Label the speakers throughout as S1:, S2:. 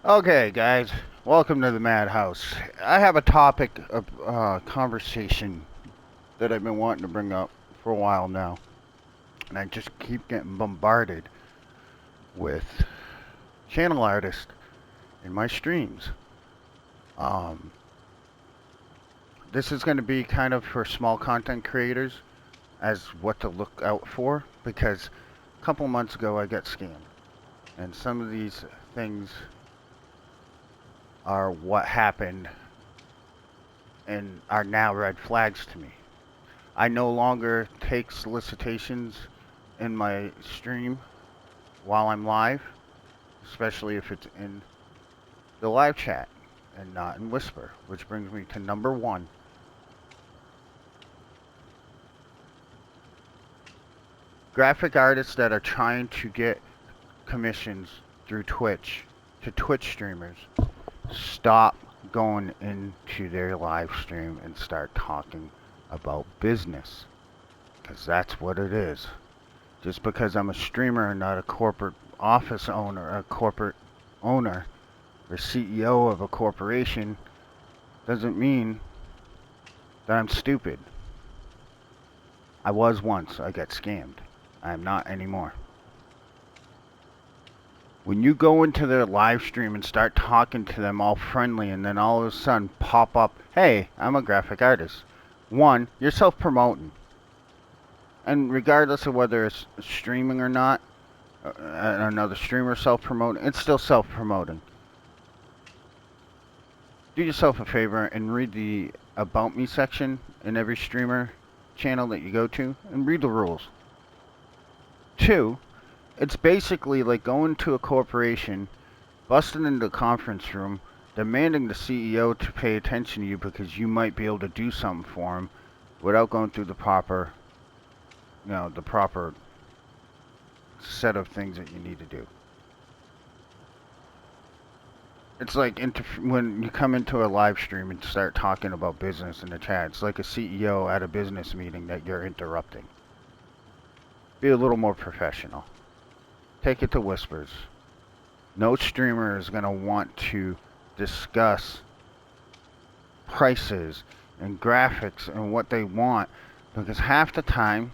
S1: Okay, guys, welcome to the Madhouse. I have a topic of conversation that I've been wanting to bring up for a while now, and I just keep getting bombarded with channel artists in my streams. Um, this is going to be kind of for small content creators as what to look out for because a couple months ago I got scammed, and some of these things are what happened and are now red flags to me. I no longer take solicitations in my stream while I'm live, especially if it's in the live chat and not in Whisper, which brings me to number one. Graphic artists that are trying to get commissions through Twitch to Twitch streamers, stop going into their live stream and start talking about business, because that's what it is. Just because I'm a streamer and not a corporate office owner, a corporate owner, or CEO of a corporation, doesn't mean that I'm stupid. I was once. I got scammed. I am not anymore. When you go into their live stream and start talking to them all friendly and then all of a sudden pop up, hey, I'm a graphic artist. One, you're self-promoting. And regardless of whether it's streaming or not, another streamer self-promoting, it's still self-promoting. Do yourself a favor and read the About Me section in every streamer channel that you go to and read the rules. Two, it's basically like going to a corporation, busting into a conference room, demanding the CEO to pay attention to you because you might be able to do something for him without going through the proper, the proper set of things that you need to do. It's like when you come into a live stream and start talking about business in the chat, it's like a CEO at a business meeting that you're interrupting. Be a little more professional. Take it to whispers. No streamer is going to want to discuss prices and graphics and what they want, because half the time,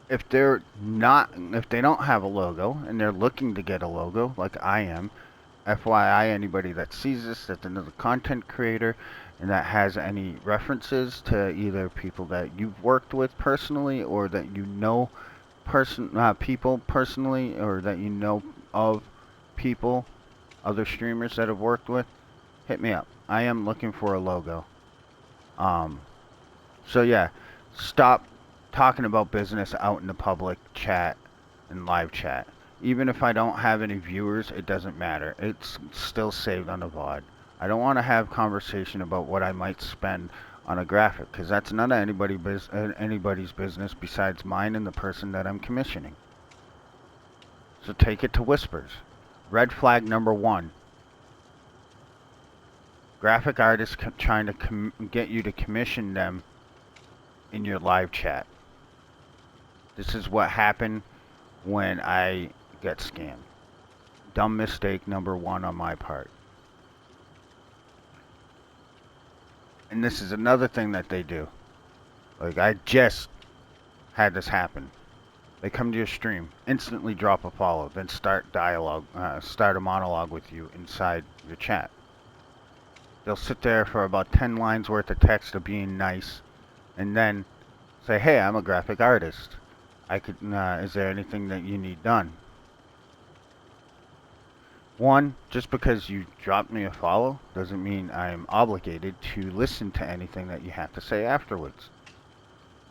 S1: if they don't have a logo and they're looking to get a logo like I am, FYI, anybody that sees this that's another content creator and that has any references to either people that you've worked with personally or that you know people personally, or that you know of people, other streamers that have worked with, hit me up. I am looking for a logo. Um, so yeah, stop talking about business out in the public chat and live chat. Even if I don't have any viewers, it doesn't matter. It's still saved on the VOD. I don't want to have conversation about what I might spend on a graphic, because that's none of anybody's business besides mine and the person that I'm commissioning. So take it to whispers. Red flag number one. Graphic artists trying to get you to commission them in your live chat. This is what happened when I get scammed. Dumb mistake number one on my part. And this is another thing that they do. Like, I just had this happen. They come to your stream, instantly drop a follow, then start a monologue with you inside your chat. They'll sit there for about 10 lines worth of text of being nice, and then say, hey, I'm a graphic artist. Is there anything that you need done? One, just because you dropped me a follow doesn't mean I'm obligated to listen to anything that you have to say afterwards.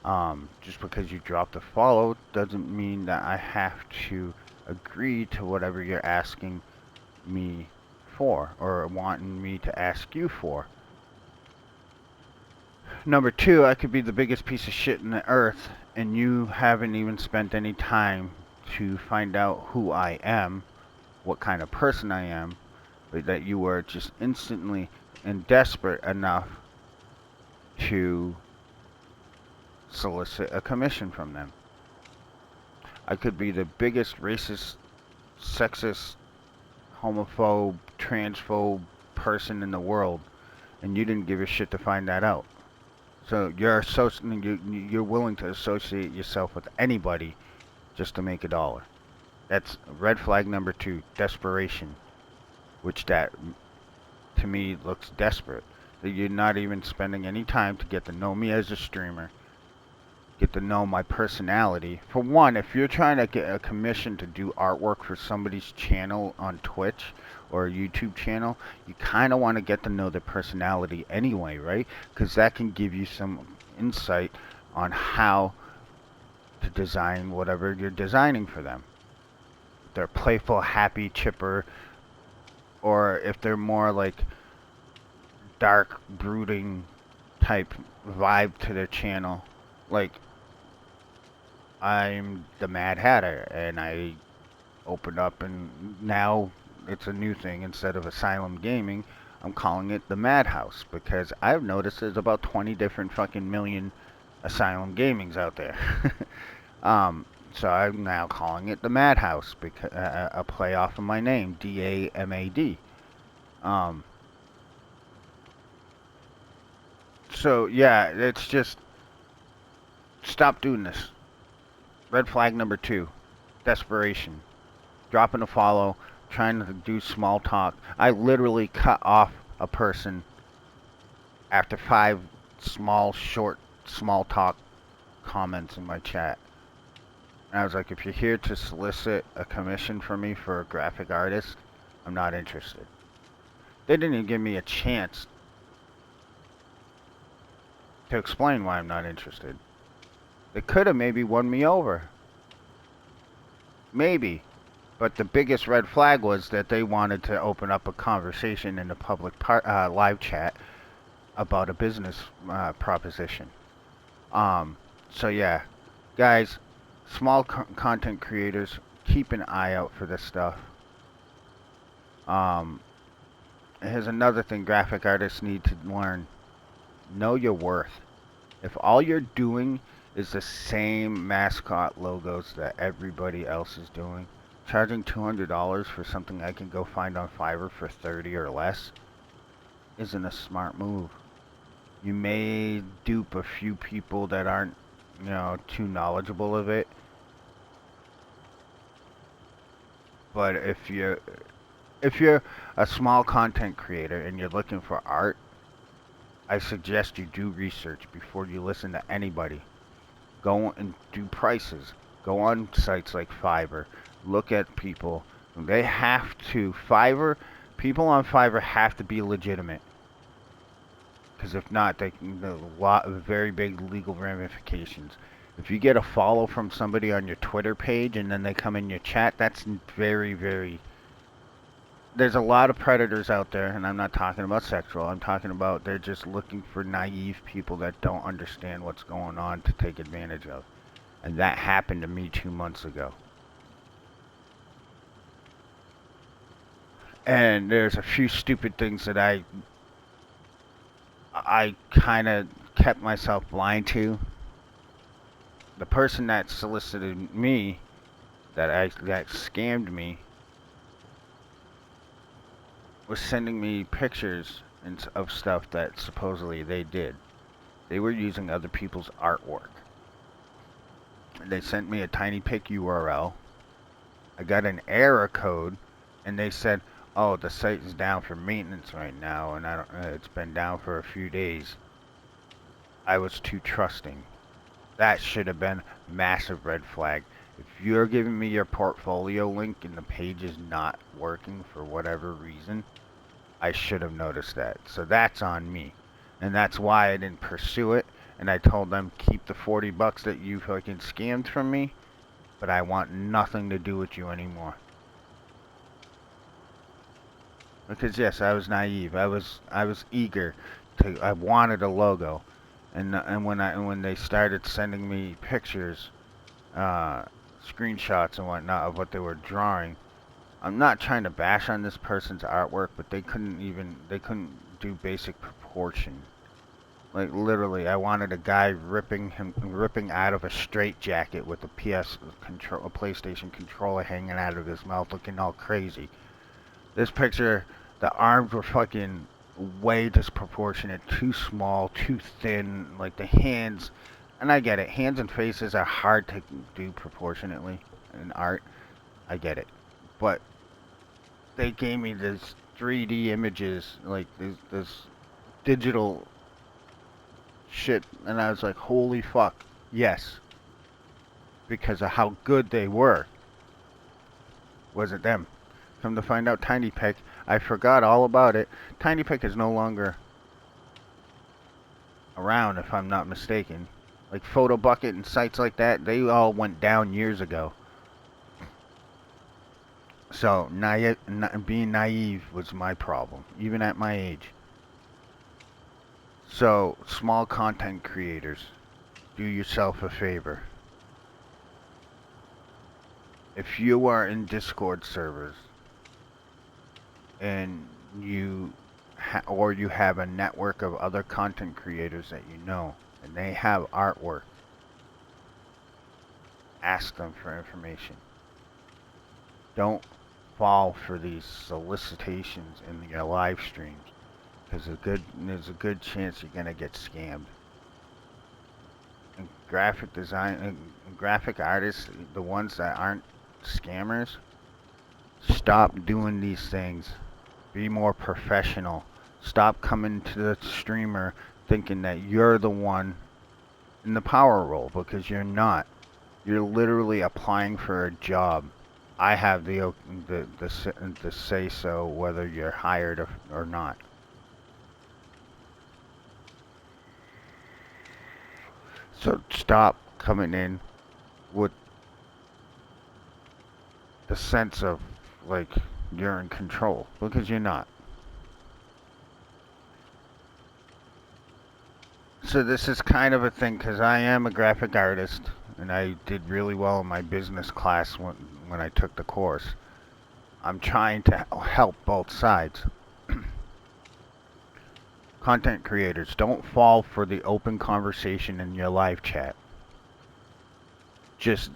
S1: Just because you dropped a follow doesn't mean that I have to agree to whatever you're asking me for or wanting me to ask you for. Number two, I could be the biggest piece of shit in the earth and you haven't even spent any time to find out who I am, what kind of person I am, but that you were just instantly and desperate enough to solicit a commission from them. I could be the biggest racist, sexist, homophobe, transphobe person in the world, and you didn't give a shit to find that out. So you're willing to associate yourself with anybody just to make a dollar. That's red flag number 2, desperation, which that to me looks desperate. That you're not even spending any time to get to know me as a streamer, get to know my personality. For one, if you're trying to get a commission to do artwork for somebody's channel on Twitch or a YouTube channel, you kind of want to get to know their personality anyway, right? Because that can give you some insight on how to design whatever you're designing for them. If they're playful, happy, chipper, or if they're more like dark, brooding type vibe to their channel. Like, I'm the Mad Hatter, and I opened up, and now it's a new thing. Instead of Asylum Gaming, I'm calling it the Madhouse, because I've noticed there's about 20 different fucking million Asylum Gamings out there. So I'm now calling it the Madhouse, because a play off of my name, DAMAD. So yeah, it's just stop doing this. Red flag number 2, desperation. Dropping a follow, trying to do small talk. I literally cut off a person after 5 short, small talk comments in my chat. And I was like, if you're here to solicit a commission from me for a graphic artist, I'm not interested. They didn't even give me a chance to explain why I'm not interested. They could have maybe won me over. Maybe. But the biggest red flag was that they wanted to open up a conversation in the public live chat about a business proposition. So yeah, guys, small content creators, keep an eye out for this stuff. Here's another thing graphic artists need to learn. Know your worth. If all you're doing is the same mascot logos that everybody else is doing, charging $200 for something I can go find on Fiverr for 30 or less isn't a smart move. You may dupe a few people that aren't, too knowledgeable of it. But if you're a small content creator and you're looking for art, I suggest you do research before you listen to anybody. Go and do prices. Go on sites like Fiverr. Look at people. They have to. People on Fiverr have to be legitimate. Because if not, there's a lot of very big legal ramifications. If you get a follow from somebody on your Twitter page and then they come in your chat, that's very, very... There's a lot of predators out there, and I'm not talking about sexual. I'm talking about they're just looking for naive people that don't understand what's going on to take advantage of. And that happened to me 2 months ago. And there's a few stupid things that I kind of kept myself blind to. The person that solicited me, that scammed me, was sending me pictures of stuff that supposedly they did. They were using other people's artwork. They sent me a TinyPic URL. I got an error code, and they said, "Oh, the site is down for maintenance right now, and it's been down for a few days." I was too trusting. That should have been massive red flag. If you're giving me your portfolio link and the page is not working for whatever reason, I should have noticed that. So that's on me. And that's why I didn't pursue it. And I told them, keep the $40 that you fucking scammed from me, but I want nothing to do with you anymore. Because yes, I was naive. I was eager I wanted a logo. And when they started sending me pictures, screenshots and whatnot of what they were drawing, I'm not trying to bash on this person's artwork, but they couldn't do basic proportion. Like literally, I wanted a guy ripping out of a straitjacket with a PlayStation controller hanging out of his mouth, looking all crazy. This picture, the arms were fucking way disproportionate, too small, too thin, like the hands. And I get it, hands and faces are hard to do proportionately in art. I get it. But they gave me this 3D images, like this digital shit, and I was like, holy fuck, yes. Because of how good they were. Was it them? Come to find out, Tiny Pick, I forgot all about it. Tiny Pick is no longer around, if I'm not mistaken. Like Photo Bucket and sites like that, they all went down years ago. So being naive was my problem, even at my age. So small content creators, do yourself a favor. If you are in Discord servers and or you have a network of other content creators that you know and they have artwork, ask them for information. Don't fall for these solicitations in your live streams because there's a good chance you're gonna get scammed. And graphic design and graphic artists, the ones that aren't scammers, stop doing these things. Be more professional. Stop coming to the streamer thinking that you're the one in the power role because you're not. You're literally applying for a job. I have the say so whether you're hired or not. So stop coming in with the sense of like you're in control because you're not. So this is kind of a thing because I am a graphic artist and I did really well in my business class when I took the course. I'm trying to help both sides. Content creators, don't fall for the open conversation in your live chat. Just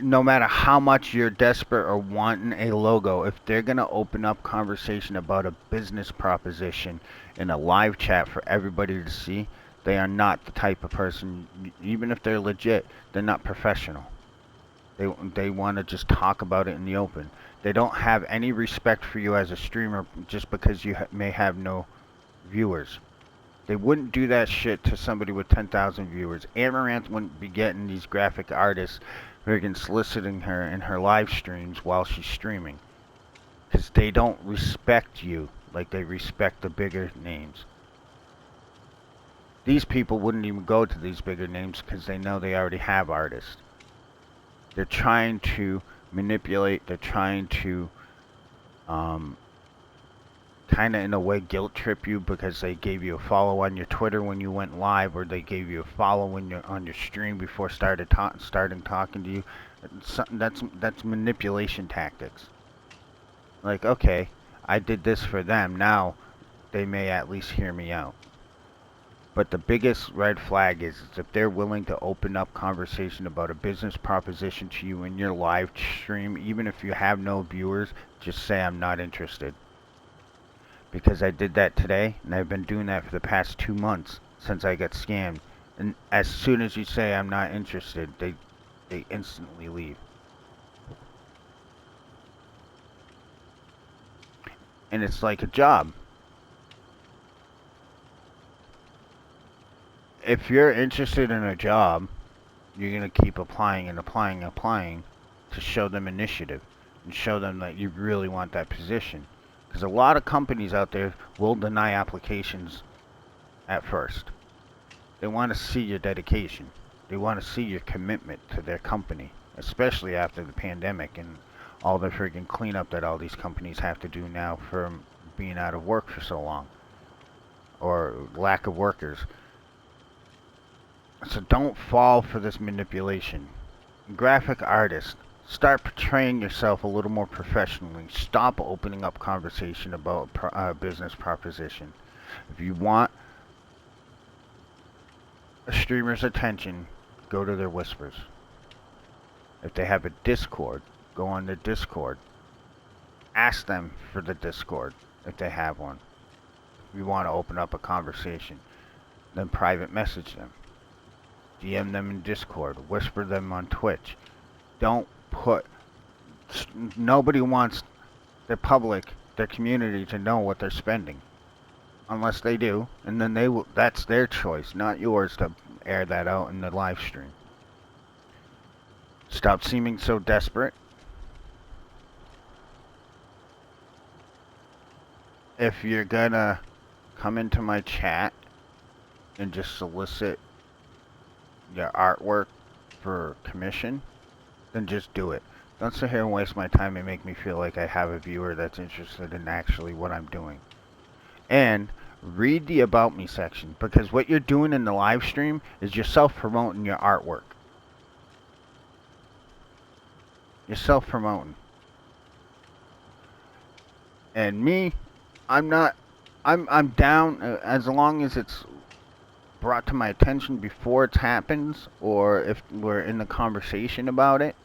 S1: no matter how much you're desperate or wanting a logo, if they're going to open up conversation about a business proposition in a live chat for everybody to see, they are not the type of person, even if they're legit, they're not professional. They want to just talk about it in the open. They don't have any respect for you as a streamer just because you may have no viewers. They wouldn't do that shit to somebody with 10,000 viewers. Amaranth wouldn't be getting these graphic artists freaking soliciting her in her live streams while she's streaming. Because they don't respect you like they respect the bigger names. These people wouldn't even go to these bigger names because they know they already have artists. They're trying to manipulate, they're trying to kind of in a way guilt trip you because they gave you a follow on your Twitter when you went live, or they gave you a follow when you're on your stream before starting talking to you. That's manipulation tactics. Like, okay, I did this for them. Now they may at least hear me out. But the biggest red flag is if they're willing to open up conversation about a business proposition to you in your live stream, even if you have no viewers, just say I'm not interested. Because I did that today, and I've been doing that for the past 2 months since I got scammed. And as soon as you say I'm not interested, they instantly leave. And it's like a job. If you're interested in a job, you're going to keep applying and applying and applying to show them initiative and show them that you really want that position. Because a lot of companies out there will deny applications at first. They want to see your dedication. They want to see your commitment to their company, especially after the pandemic and all the freaking cleanup that all these companies have to do now from being out of work for so long or lack of workers. So don't fall for this manipulation. Graphic artists, start portraying yourself a little more professionally. Stop opening up conversation about a business proposition. If you want a streamer's attention, go to their whispers. If they have a Discord, go on their Discord. Ask them for the Discord if they have one. If you want to open up a conversation, then private message them. DM them in Discord. Whisper them on Twitch. Don't put... Nobody wants their public, their community to know what they're spending. Unless they do, and then they will, that's their choice, not yours to air that out in the live stream. Stop seeming so desperate. If you're gonna come into my chat and just solicit your artwork for commission, then just do it. Don't sit here and waste my time and make me feel like I have a viewer that's interested in actually what I'm doing. And read the About Me section, because what you're doing in the live stream is you're self-promoting your artwork. You're self-promoting. And me, I'm down as long as it's brought to my attention before it happens, or if we're in the conversation about it.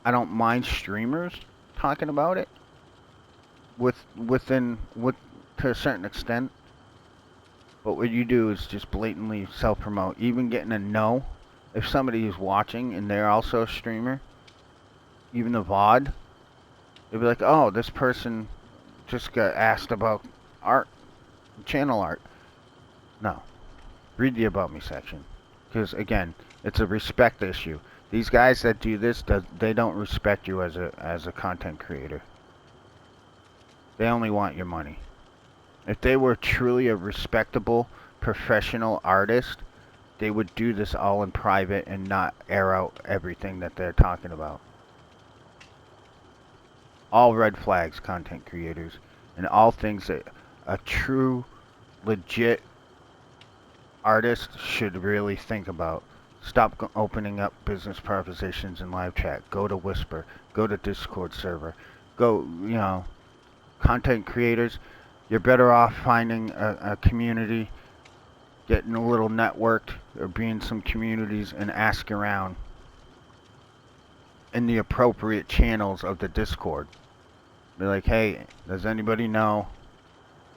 S1: I don't mind streamers talking about it to a certain extent. But what you do is just blatantly self-promote. Even getting a no, if somebody is watching and they're also a streamer, even the VOD, they'll be like, oh, this person just got asked about art, channel art. No. Read the About Me section. Because, again, it's a respect issue. These guys that do this, they don't respect you as a content creator. They only want your money. If they were truly a respectable, professional artist, they would do this all in private and not air out everything that they're talking about. All red flags, content creators, and all things that a true, legit artist should really think about. Stop opening up business propositions in live chat. Go to Whisper. Go to Discord server. Go, content creators, you're better off finding a community, getting a little networked, or being some communities and ask around in the appropriate channels of the Discord. Be like, hey, does anybody know?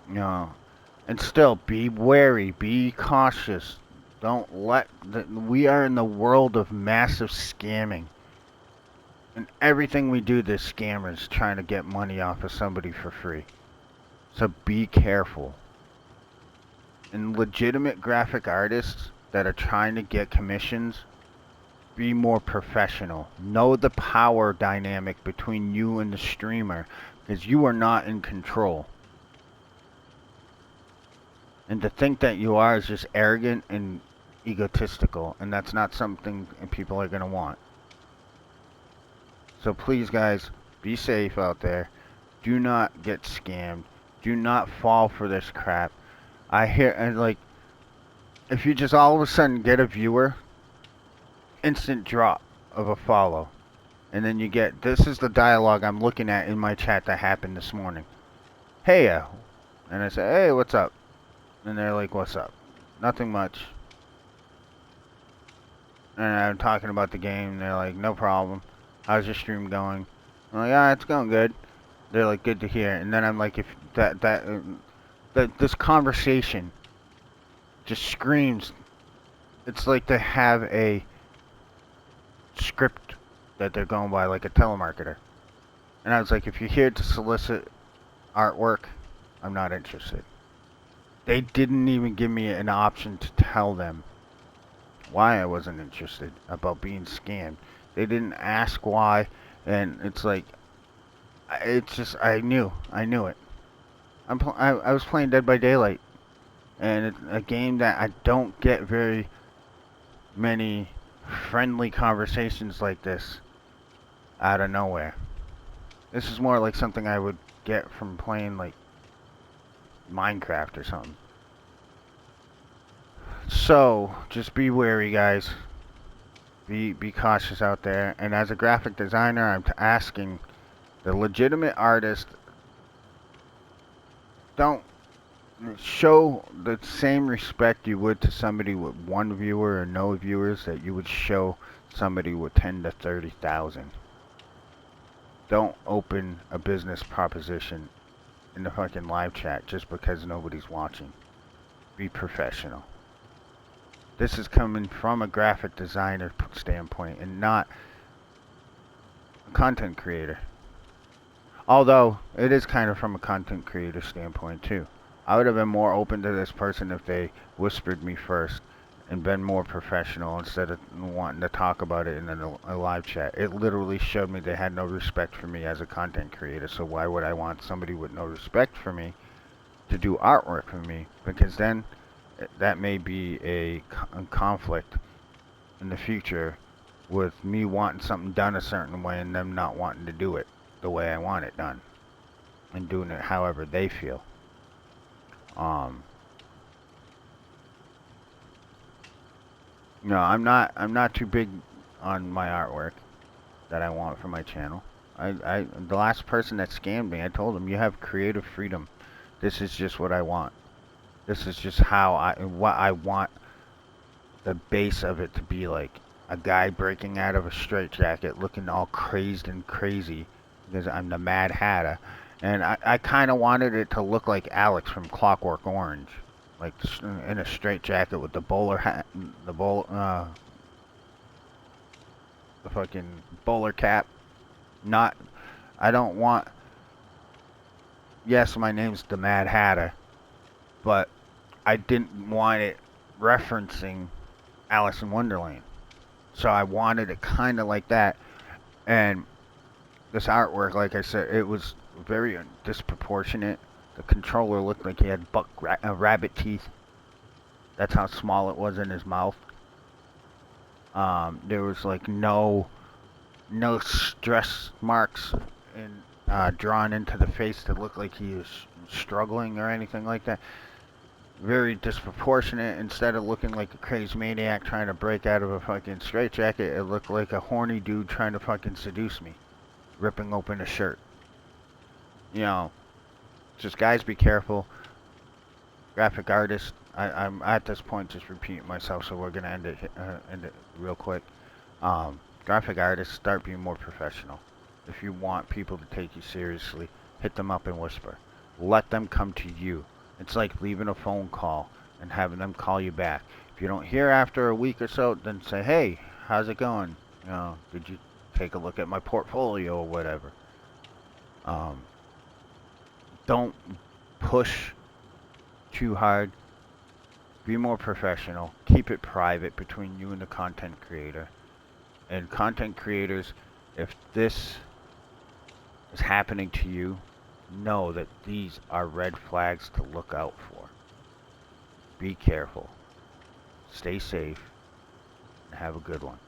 S1: And still, be wary, be cautious. Don't we are in the world of massive scamming. And everything we do, there's scammers trying to get money off of somebody for free. So be careful. And legitimate graphic artists that are trying to get commissions, be more professional. Know the power dynamic between you and the streamer, because you are not in control. And to think that you are is just arrogant and egotistical, and that's not something people are going to want. So please, guys, be safe out there. Do not get scammed. Do not fall for this crap. I hear, and like, if you just all of a sudden get a viewer, instant drop of a follow. And then you get, this is the dialogue I'm looking at in my chat that happened this morning. Hey, and I say, hey, what's up? And they're like, what's up? Nothing much. And I'm talking about the game. And they're like, no problem. How's your stream going? I'm like, it's going good. They're like, good to hear. And then I'm like, if this conversation just screams, it's like they have a script that they're going by, like a telemarketer. And I was like, if you're here to solicit artwork, I'm not interested. They didn't even give me an option to tell them why I wasn't interested about being scammed. They didn't ask why, and it's like, it's just, I knew it. I was playing Dead by Daylight, and it's a game that I don't get very many friendly conversations like this out of nowhere. This is more like something I would get from playing like Minecraft or something. So, just be wary, guys. Be cautious out there. And as a graphic designer, I'm asking the legitimate artist, don't show the same respect you would to somebody with one viewer or no viewers that you would show somebody with 10 to 30,000. don't open a business proposition in the fucking live chat just because nobody's watching. Be professional. This is coming from a graphic designer standpoint and not a content creator. Although, it is kind of from a content creator standpoint too. I would have been more open to this person if they whispered me first and been more professional instead of wanting to talk about it in a live chat. It literally showed me they had no respect for me as a content creator, so why would I want somebody with no respect for me to do artwork for me? Because then that may be a conflict in the future with me wanting something done a certain way and them not wanting to do it the way I want it done and doing it however they feel. No, I'm not too big on my artwork that I want for my channel. The last person that scammed me, I told him, you have creative freedom. This is just what I want. This is just what I want the base of it to be like. A guy breaking out of a straitjacket looking all crazed and crazy because I'm the Mad Hatter. And I kind of wanted it to look like Alex from Clockwork Orange. Like in a straitjacket with the bowler hat, the fucking bowler cap. Not, I don't want, yes, my name's the Mad Hatter, but I didn't want it referencing Alice in Wonderland. So I wanted it kind of like that. And this artwork, like I said, it was very disproportionate. The controller looked like he had rabbit teeth. That's how small it was in his mouth. There was like no stress marks drawn into the face to look like he was struggling or anything like that. Very disproportionate. Instead of looking like a crazy maniac trying to break out of a fucking straitjacket, it looked like a horny dude trying to fucking seduce me, ripping open a shirt. You know, just guys, be careful. Graphic artists, I'm at this point just repeating myself, so we're gonna end it real quick. Graphic artists, start being more professional. If you want people to take you seriously, hit them up and whisper. Let them come to you. It's like leaving a phone call and having them call you back. If you don't hear after a week or so, then say, hey, how's it going? You know, did you take a look at my portfolio or whatever? Don't push too hard. Be more professional. Keep it private between you and the content creator. And content creators, if this is happening to you, know that these are red flags to look out for. Be careful. Stay safe. And have a good one.